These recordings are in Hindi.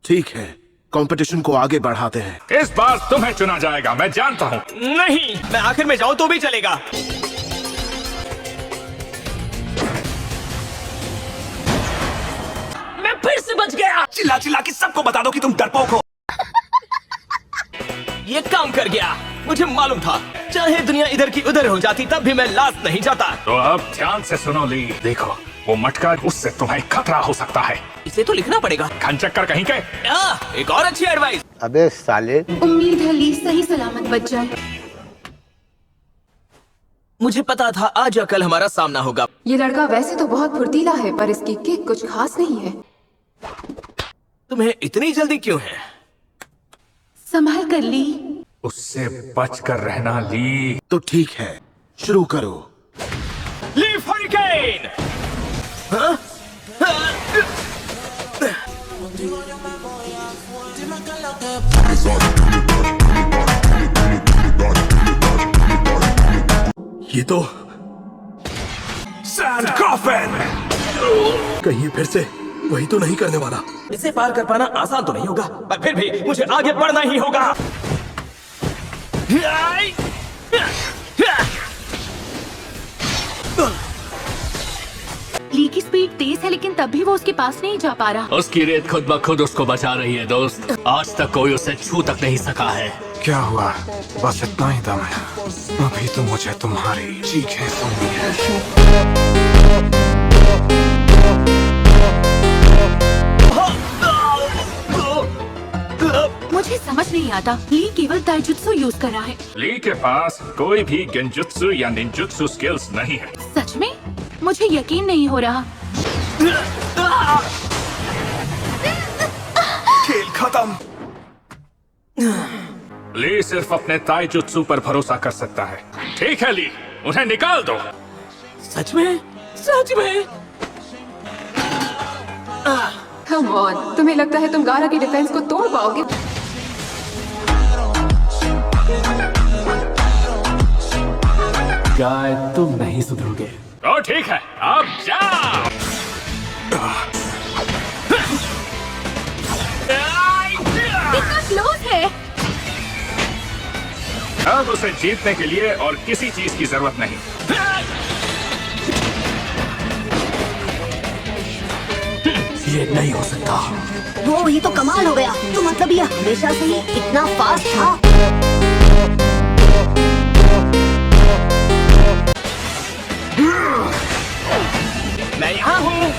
ठीक है, कंपटीशन को आगे बढ़ाते हैं। इस बार तुम्हें चुना जाएगा, मैं जानता हूँ। नहीं, मैं आखिर में जाऊं तो भी चलेगा। मैं फिर से बच गया। चिल्ला चिल्ला के सबको बता दो कि तुम डरपोक हो। ये काम कर गया। मुझे मालूम था, चाहे दुनिया इधर की उधर हो जाती तब भी मैं लास्ट नहीं जाता। तो अब ध्यान से सुनो ली, देखो वो मटका, उससे तुम्हें खतरा हो सकता है। इसे तो लिखना पड़ेगा। खनचक्कर कहीं के। एक और अच्छी एडवाइस। अबे साले, उम्मीद है ली सही सलामत बच जाए। मुझे पता था आज या कल हमारा सामना होगा। ये लड़का वैसे तो बहुत फुर्तीला है, पर इसकी किक कुछ खास नहीं है। तुम्हें इतनी जल्दी क्यों है? संभाल कर ली। उससे बच कर रहना ली। तो ठीक है, शुरू करो। Leaf hurricane. ये तो सैंड कॉफिन। कहीं फिर से वही तो नहीं करने वाला। इसे पार कर पाना आसान तो नहीं होगा, पर फिर भी मुझे आगे बढ़ना ही होगा। ली की स्पीड तेज है, लेकिन तब भी वो उसके पास नहीं जा पा रहा। उसकी रेत खुद ब खुद उसको बचा रही है दोस्त। आज तक कोई उसे छू तक नहीं सका है। क्या हुआ? बस इतना ही दम है। अभी तो मुझे तुम्हारी चीखें सुननी है। मुझे समझ नहीं आता, ली केवल ताइजुत्सु यूज कर रहा है। ली के पास कोई भी गेंजुत्सु या निंजुत्सु स्किल्स नहीं है। सच में? मुझे यकीन नहीं हो रहा। खेल खत्म। ली सिर्फ अपने ताइजुत्सु पर भरोसा कर सकता है। ठीक है ली, उन्हें निकाल दो। सच में? सच में? कम ऑन, तुम्हें लगता है तुम गारा की डिफेंस को तोड़ पाओगे? गाय, तुम नहीं सुधरोगे। तो ठीक है, अब जाओ। कितना क्लोज है। अब उसे जीतने के लिए और किसी चीज की जरूरत नहीं। ये नहीं हो सकता। वो ही तो कमाल हो गया। तो मतलब ये हमेशा से ही इतना फास्ट था। मैं यहाँ हूँ।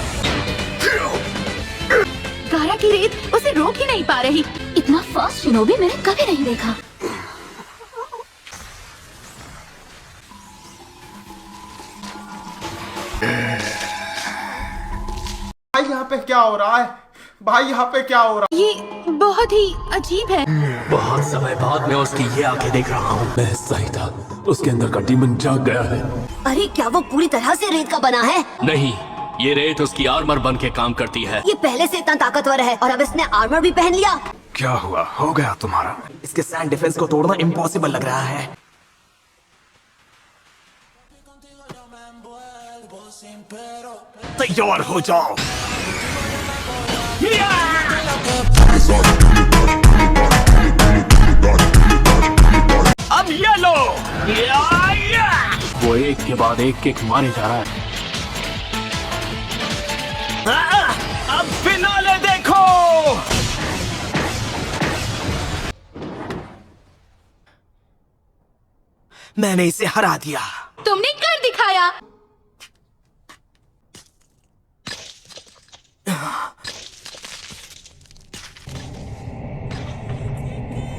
गारा की रेत उसे रोक ही नहीं पा रही। इतना फास्ट शिनोबी मैंने कभी नहीं देखा। भाई यहाँ पे क्या हो रहा है? भाई यहाँ पे क्या हो रहा है? ये बहुत ही अजीब है। बहुत समय बाद मैं उसकी ये आंखें देख रहा हूँ। मैं सही था, उसके अंदर का डीमन जाग गया है। अरे क्या वो पूरी तरह से रेत का बना है? नहीं, ये रेत उसकी आर्मर बन के काम करती है। ये पहले से इतना ताकतवर है और अब इसने आर्मर भी पहन लिया। क्या हुआ? हो गया तुम्हारा? इसके सैंड डिफेंस को तोड़ना इम्पॉसिबल लग रहा है। तैयार हो जाओ। अब ये लो। वो एक के बाद एक किक मारे जा रहा है। अब फिनाले देखो। मैंने इसे हरा दिया। तुमने कर दिखाया।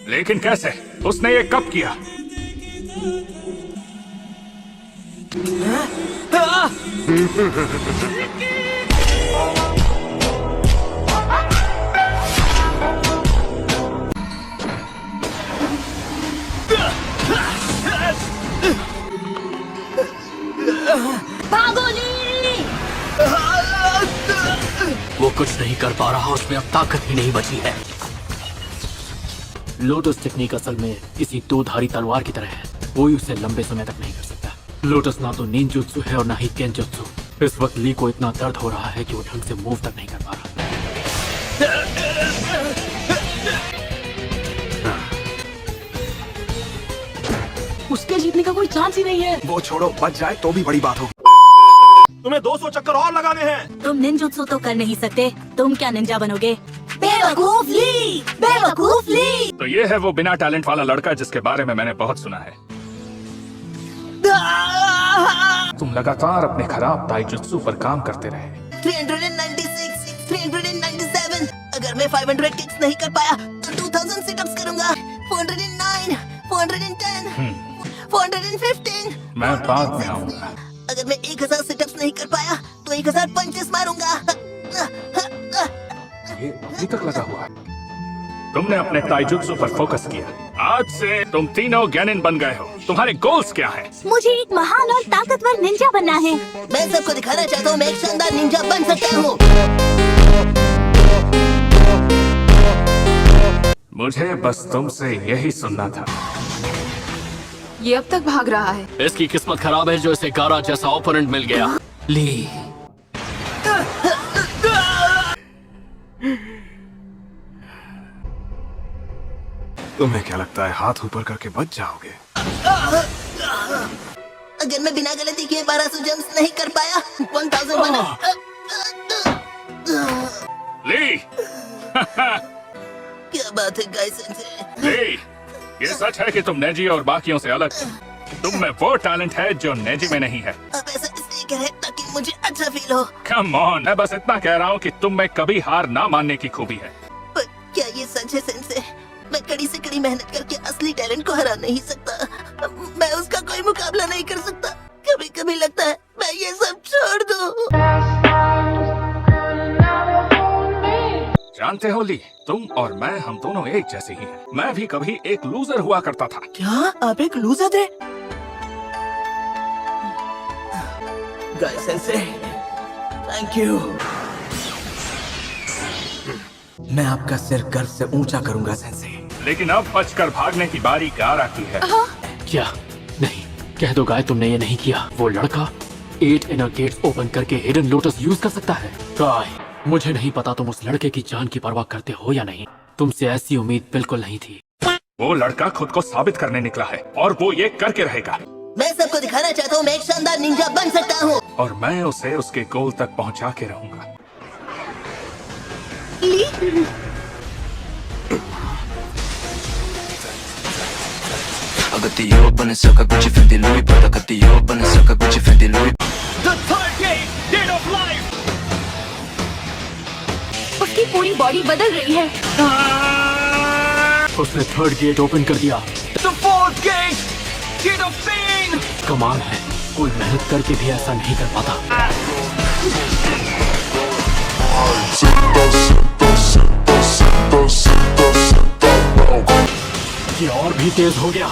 लेकिन कैसे? उसने ये कब किया? भागो ली! वो कुछ नहीं कर पा रहा, उसमें अब ताकत ही नहीं बची है। लोटस टेक्निक असल में किसी दो धारी तलवार की तरह है। कोई उसे लंबे समय तक नहीं कर सकता। लोटस ना तो निंजुत्सु है और ना ही केंजुत्सु। इस वक्त ली को इतना दर्द हो रहा है कि वो ढंग से मूव तक नहीं कर पा रहा। जीतने का कोई चांस ही नहीं है। वो छोड़ो, बच जाए तो भी बड़ी बात हो। तुम्हें 200 चक्कर और लगाने हैं। तुम निंजुत्सु तो कर नहीं सकते, तुम क्या निंजा बनोगे? बेवकूफ ली, बेवकूफ ली। तो ये है वो बिना टैलेंट वाला लड़का जिसके बारे में मैंने बहुत सुना है। तुम लगातार अपने खराब ताइजुत्सु पर काम करते रहे। 396, 397। अगर मैं 500 किक्स नहीं कर पाया तो 2000 सिटअप्स करूंगा। 409, 410, 415। मैं बाद में आऊंगा। अगर मैं 1000 सिटअप्स नहीं कर पाया तो 1000 पंचेस मारूंगा। ये अभी तक लगा हुआ है। तुमने अपने ताइजुत्सु पर फोकस किया। आज से तुम तीनों गैनिन बन गए हो। तुम्हारे गोल्स क्या हैं? मुझे एक महान और ताकतवर निंजा बनना है। मैं सबको दिखाना चाहता हूँ मैं एक शानदार निंजा बन सकता हूँ। मुझे बस तुमसे यही सुनना था। ये अब तक भाग रहा है। इसकी किस्मत खराब है जो इसे गारा जैसा ओपोनेंट मिल गया। ली, तुम्हें क्या लगता है हाथ ऊपर करके बच जाओगे? अगर मैं बिना गलती किए 1200 जंप्स नहीं कर पाया 1001। ली, क्या बात है गाइस? ली, ये सच है कि तुम नेजी और बाकियों से अलग हो। तुम में वो टैलेंट है जो नेजी में नहीं है। अब ऐसा इसलिए कह रहे हैं ताकि मुझे अच्छा फील हो। कम ऑन, मैं बस इतना कह रहा हूँ कि तुम में कभी हार ना मानने की खूबी है। पर क्या ये सच है सेंसे? मैं कड़ी से कड़ी मेहनत करके असली टैलेंट को हरा नहीं सकता। मैं उसका कोई मुकाबला नहीं कर सकता। कभी कभी लगता है मैं ये सब छोड़ दूं। जानते हो ली, तुम और मैं हम दोनों एक जैसे ही हैं। मैं भी कभी एक लूजर हुआ करता था। क्या आप एक लूजर थे? गाइस सेंसे, थैंक यू। मैं आपका सिर गर्व से ऊंचा करूंगा सेंसे। लेकिन अब बचकर भागने की बारी गारा की है। क्या? नहीं, कह दो गाय तुमने ये नहीं किया। वो लड़का 8 इनर गेट्स ओपन करके हिडन लोटस यूज कर सकता है। गाय, मुझे नहीं पता तुम उस लड़के की जान की परवाह करते हो या नहीं। तुमसे ऐसी उम्मीद बिल्कुल नहीं थी। वो लड़का खुद को साबित करने निकला है और वो ये करके रहेगा। मैं सबको दिखाना चाहता हूँ मैं एक शानदार निंजा बन सकता हूँ। और मैं उसे उसके गोल तक पहुंचा के रहूंगा। Agatio Balenciaga Gucci Fendi Louis Prada Agatio Balenciaga Gucci Fendi Louis The third gate of life. उसकी पूरी बॉडी बदल रही है। उसने थर्ड गेट ओपन कर दिया। The fourth gate of pain. कमाल है, कोई मेहनत करके भी ऐसा नहीं कर पाता। ये और भी तेज हो गया।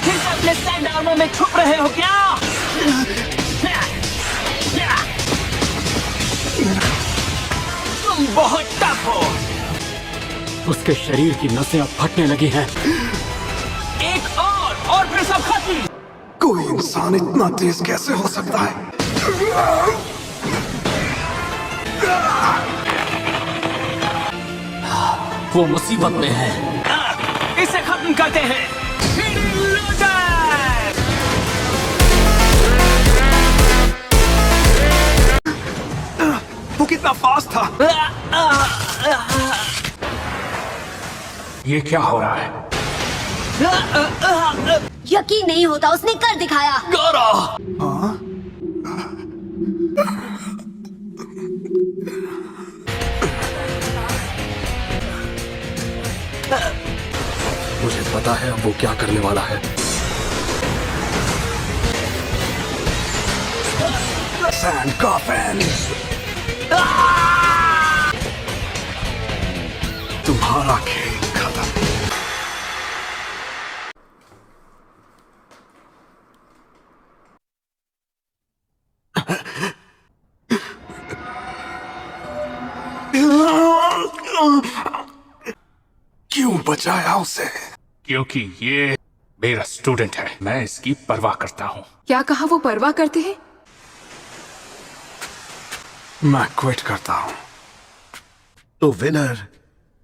फिर से अपने स्टैंड आर्मर में छुप रहे हो क्या? तुम बहुत टफ हो। उसके शरीर की नसें अब फटने लगी हैं। एक और फिर सब खत्म। कोई इंसान इतना तेज कैसे हो सकता है? वो मुसीबत में है। इसे खत्म करते हैं। वो कितना फास्ट था? ये क्या हो रहा है? यकीन नहीं होता उसने कर दिखाया। मुझे पता है अब वो क्या करने वाला है। Sand coffin. तुम्हारा खेल खत्म। क्यों बचाया उसे? क्योंकि ये मेरा स्टूडेंट है। मैं इसकी परवाह करता हूँ। क्या कहा? वो परवाह करते हैं? मैं क्विट करता हूँ। तो विनर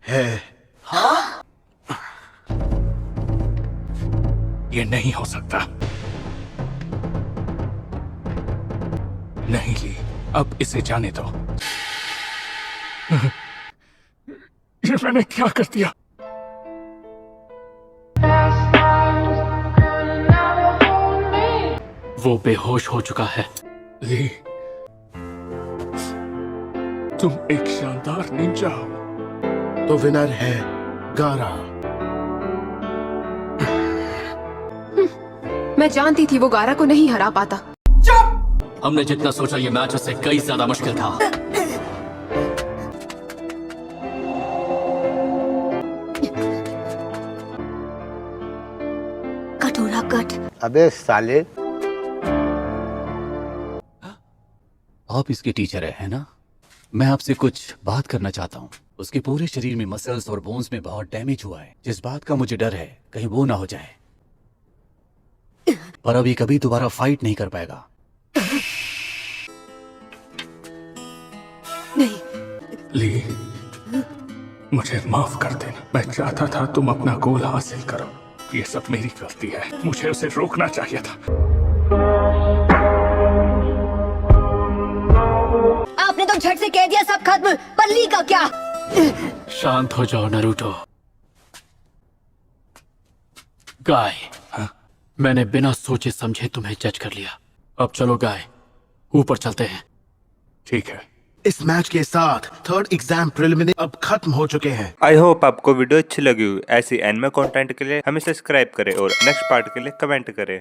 है। ये नहीं हो सकता। नहीं ली, अब इसे जाने दो। ये मैंने क्या कर दिया? वो बेहोश हो चुका है। ली, तुम एक शानदार निंजा हो। तो विनर है गारा। मैं जानती थी वो गारा को नहीं हरा पाता। हमने जितना सोचा ये मैच उससे कई ज्यादा मुश्किल था। कटोरा कट। अबे साले, आप इसके टीचर है ना? मैं आपसे कुछ बात करना चाहता हूँ। उसके पूरे शरीर में मसल्स और बोन्स में बहुत डैमेज हुआ है, जिस बात का मुझे डर है कहीं वो ना हो जाए। पर अभी कभी दोबारा फाइट नहीं कर पाएगा। नहीं। ली, मुझे माफ कर देना। मैं चाहता था तुम अपना गोल हासिल करो। ये सब मेरी गलती है। मुझे उसे रोकना चाहिए था। आपने तो झट से कह दिया सब खत्म, पर ली का क्या? शांत हो जाओ नारुतो। गाय, मैंने बिना सोचे समझे तुम्हें जज कर लिया। अब चलो गाय, ऊपर चलते हैं। ठीक है। इस मैच के साथ थर्ड एग्जाम प्रिलिमिनरी अब खत्म हो चुके हैं। आई होप आपको वीडियो अच्छी लगी हुई। ऐसी एनिमे कंटेंट के लिए हमें सब्सक्राइब करें और नेक्स्ट पार्ट के लिए कमेंट करें।